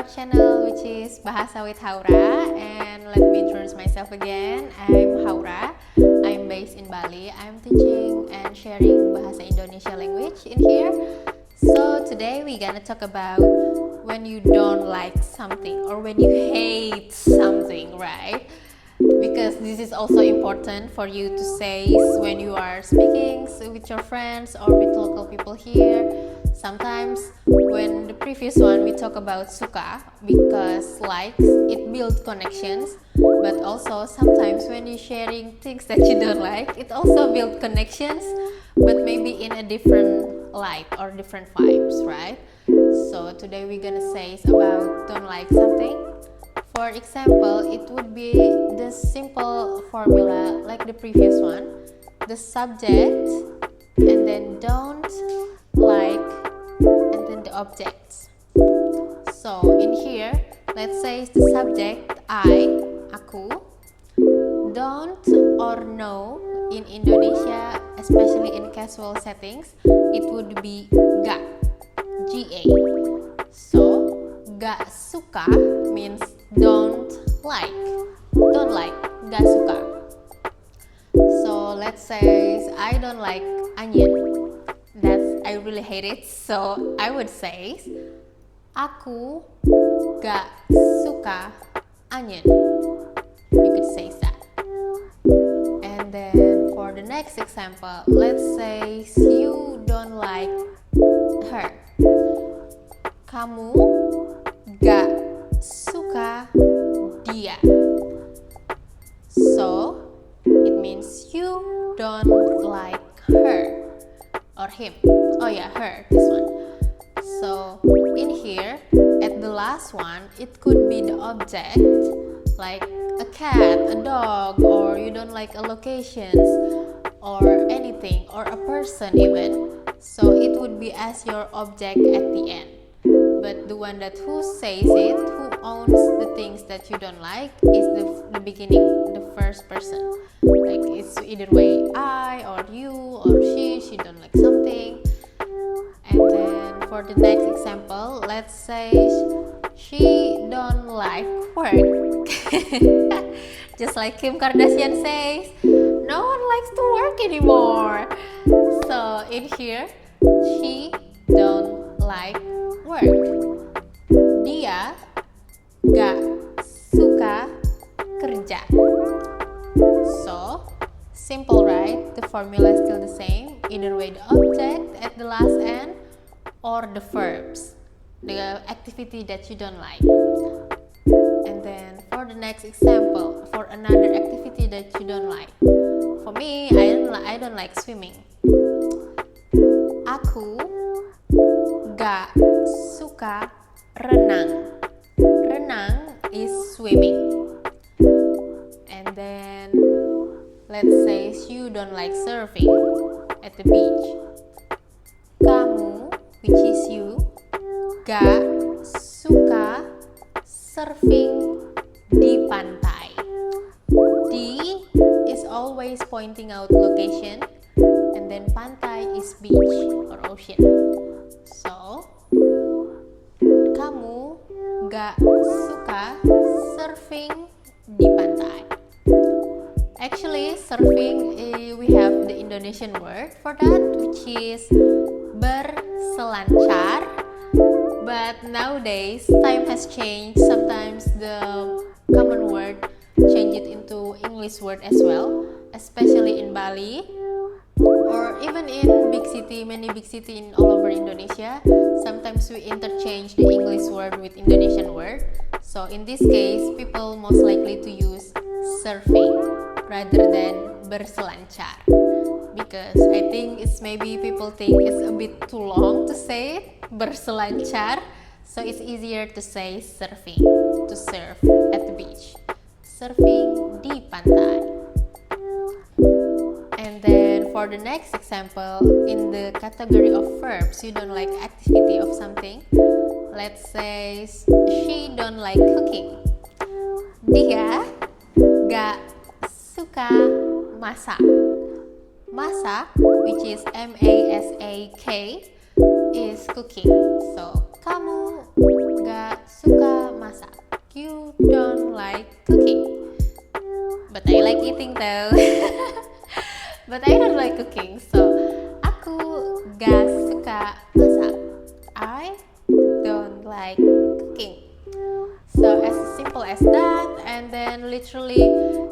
channel, which is Bahasa with Haura. And let me introduce myself again. I'm Haura. I'm based in Bali. I'm teaching and sharing Bahasa Indonesia language in here. So today we're gonna talk about when you don't like something or when you hate something, right? Because this is also important for you to say when you are speaking with your friends or with local people here. Sometimes when the previous one we talk about suka, because likes it builds connections, but also sometimes when you're sharing things that you don't like, it also builds connections, but maybe in a different light or different vibes, right? So today we're gonna say about don't like something. For example, it would be the simple formula like the previous one, the subject and then don't like and then the objects. So in here, let's say the subject aku, don't or no in Indonesia, especially in casual settings, it would be ga, ga. So ga suka means don't like, ga suka. So let's say I don't like onion. I really hate it. So I would say aku gak suka onion. You could say that. And then for the next example, let's say you don't like her. Kamu gak suka dia. So it means you don't like her or him. Oh yeah, her, this one. So in here, at the last one, it could be the object like a cat, a dog, or you don't like a locations or anything, or a person even. So it would be as your object at the end. But the one that who says it, who owns the things that you don't like, is the beginning, the first person. Like it's either way I or you or she don't like something. And then for the next example, let's say she don't like work. Just like Kim Kardashian says, no one likes to work anymore. So in here, she don't like work. Dia gak suka kerja. So simple, right? The formula is still the same. Either way the object at the last end or the verbs, the activity that you don't like. And then for the next example, for another activity that you don't like. For me, I don't like swimming. Aku gak suka renang. Renang is swimming. And then let's say you don't like surfing at the beach. Kamu, which is you, gak suka surfing di pantai. Di is always pointing out location, and then pantai is beach or ocean. So kamu gak suka surfing di pantai. Actually, surfing, we have the Indonesian word for that, which is berselancar. But nowadays, time has changed. Sometimes the common word change it into English word as well, especially in Bali or even in big city, many big city in all over Indonesia. Sometimes we interchange the English word with Indonesian word. So in this case, people most likely to use surfing rather than berselancar, because I think it's maybe people think it's a bit too long to say it, berselancar, so it's easier to say surfing, to surf at the beach, surfing di pantai. And then for the next example, in the category of verbs, you don't like activity of something. Let's say she don't like cooking. Dia gak suka masak. Masak, which is M-A-S-A-K, is cooking. So kamu gak suka you don't like cooking. But I like eating though. But I don't like cooking, so aku gak suka masak. I don't like cooking. So as simple as that, and then literally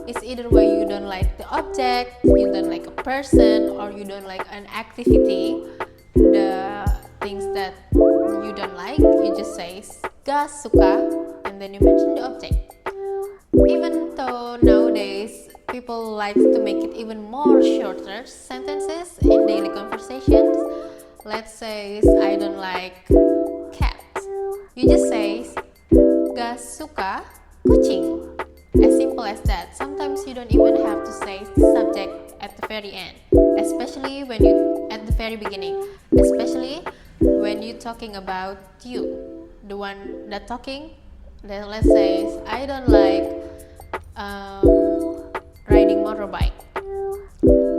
it's either way you don't like the object, you don't like a person, or you don't like an activity. The things that you don't like, you just say gak suka, and then you mention the object. Even though nowadays people like to make it even more shorter sentences in daily conversations. Let's say I don't like cats. You just say gak suka kucing. As simple as that. Sometimes you don't even have to say the subject at the very end, especially when you at the very beginning, especially when you talking about you, the one that talking. Then let's say I don't like riding motorbike.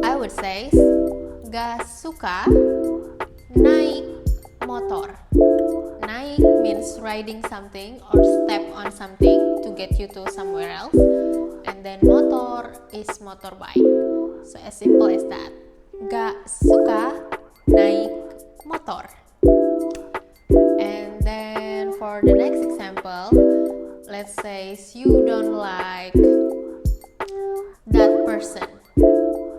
I would say gak suka naik motor. Naik means riding something or step on something to get you to somewhere else, and then motor is motorbike. So as simple as that. Gak suka naik motor. And then for the next example, let's say you don't like that person.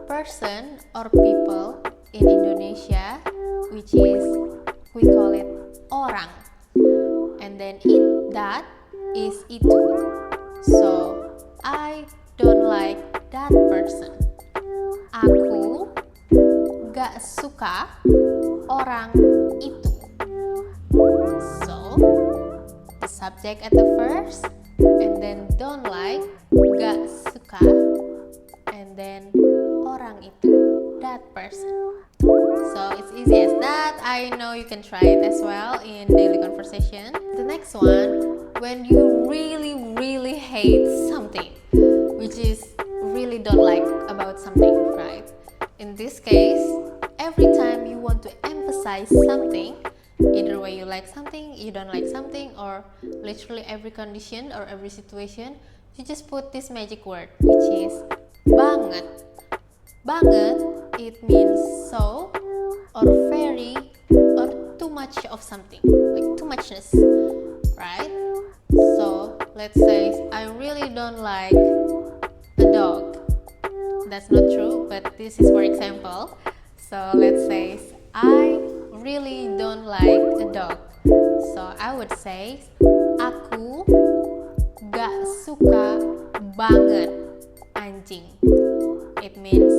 Person or people in Indonesia, which is we call it orang, and then that is itu. So I don't like that person. Aku gak suka orang itu. So the subject at the first, and then don't like, gak suka, and then orang itu, that person. So it's easy as that. I know you can try it as well in daily conversation. The next one, when you really hate something, which is really don't like about something, right? In this case, every time you want to emphasize something, either way you like something, you don't like something, or literally every condition or every situation, you just put this magic word, which is banget. Banget, it means so, or very, or too much of something, like too muchness, right? So let's say I really don't like a dog. That's not true, but this is for example. So let's say I really don't like a dog. So I would say aku gak suka banget anjing. It means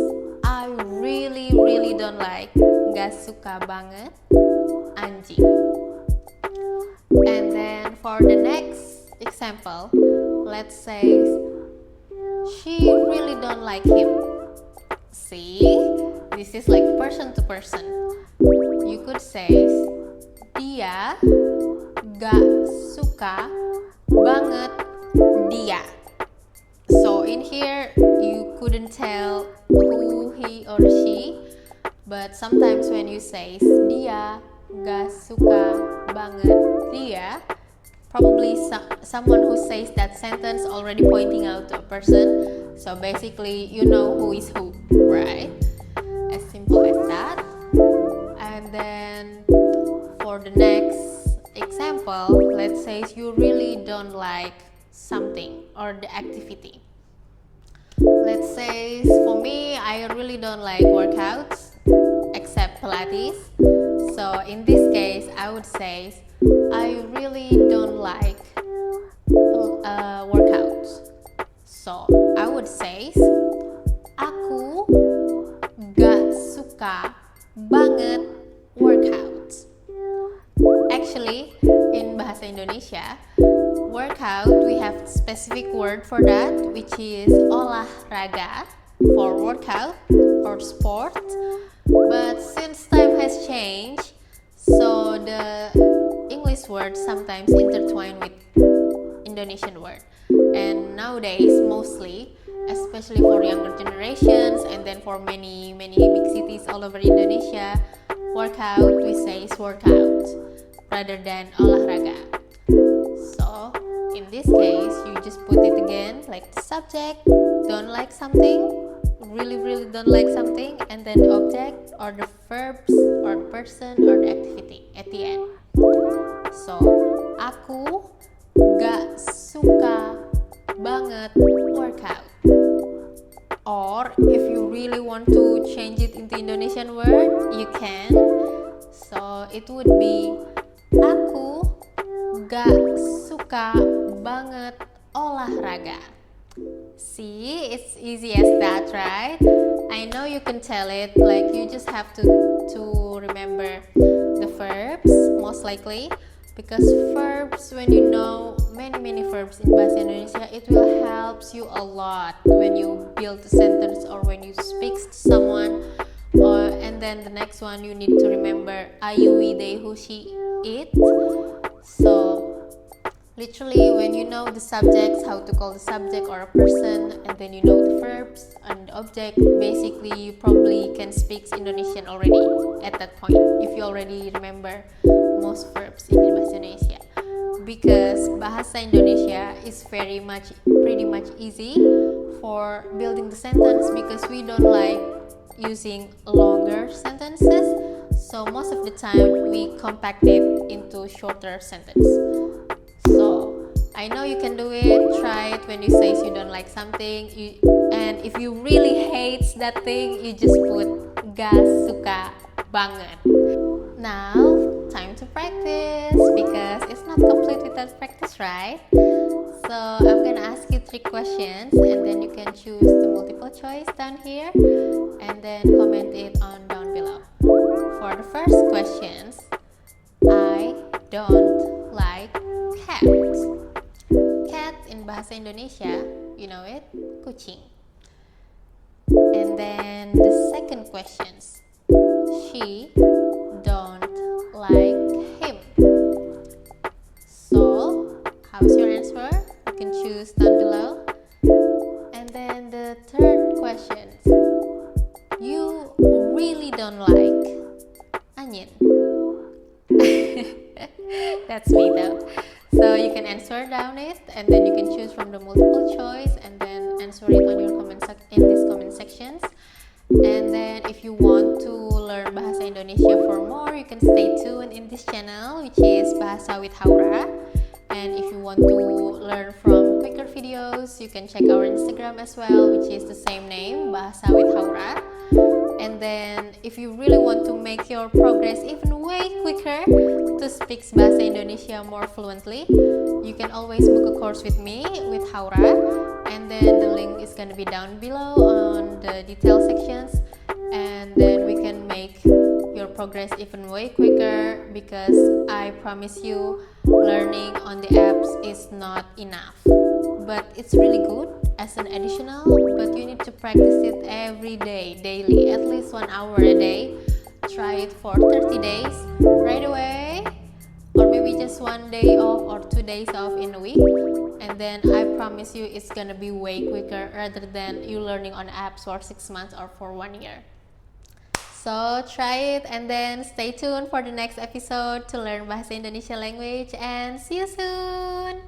I really don't like, gak suka banget anjing. And then for the next example, let's say she really don't like him. See, this is like person to person. You could say dia gak suka banget dia. So in here you couldn't tell who he or she, but sometimes when you say dia gak suka banget dia, probably someone who says that sentence already pointing out to a person. So basically you know who is who, right? As simple as that. And then for the next example, let's say you really don't like something or the activity. Let's say for me, I really don't like workouts except Pilates. So in this case, I would say I really don't like workouts. So I would say aku gak suka banget workouts. Actually, in bahasa Indonesia, workout we have specific word for that, which is olahraga for workout or sport. But since time has changed, so the English word sometimes intertwine with Indonesian word. And nowadays, mostly, especially for younger generations, and then for many big cities all over Indonesia, workout we say is workout rather than olahraga. So in in this case, you just put it again like the subject, don't like something, really don't like something, and then the object or the verbs or the person or the activity at the end. So, aku gak suka banget workout. Or if you really want to change it into Indonesian word, you can. So it would be aku gak suka banget olahraga. See, it's easy as that, right? I know you can tell it, like you just have to remember the verbs most likely, because verbs, when you know many verbs in Bahasa Indonesia, it will helps you a lot when you build a sentence or when you speak to someone. And then the next one, you need to remember ayu, we, they, who, she, it. So literally, when you know the subjects, how to call the subject or a person, and then you know the verbs and the object, basically you probably can speak Indonesian already at that point if you already remember most verbs in Bahasa Indonesia. Because Bahasa Indonesia is pretty much easy for building the sentence, because we don't like using longer sentences. So most of the time we compact it into shorter sentence. So I know you can do it. Try it when you say you don't like something. And if you really hate that thing, you just put gak suka banget. Now, time to practice, because it's not complete without practice, right? So I'm gonna ask you 3 questions, and then you can choose the multiple choice down here, and then comment it on down below. For the first questions, I don't like cat. Cat in Bahasa Indonesia, you know it, kucing. And then the second questions, she don't like him. So, how's your answer? You can choose down below. And then the third question, you really don't like onion. That's me though. So you can answer down it, and then you can choose from the multiple choice, and then answer it on your in these comment sections. And then if you want to learn Bahasa Indonesia for more, you can stay tuned in this channel, which is Bahasa with Haura. And if you want to learn from quicker videos, you can check our Instagram as well, which is the same name, Bahasa with Haura. And then if you really want to make your progress even way quicker to speak Bahasa Indonesia more fluently, you can always book a course with me, with Haura. And then the link is gonna be down below on the detail sections. And then we can make your progress even way quicker, because I promise you, learning on the apps is not enough. But it's really good as an additional, but you need to practice it every day, daily, at least 1 hour a day. Try it for 30 days right away, or maybe just 1 day off or 2 days off in a week, and then I promise you it's gonna be way quicker rather than you learning on apps for 6 months or for 1 year. So try it, and then stay tuned for the next episode to learn Bahasa Indonesia language, and see you soon.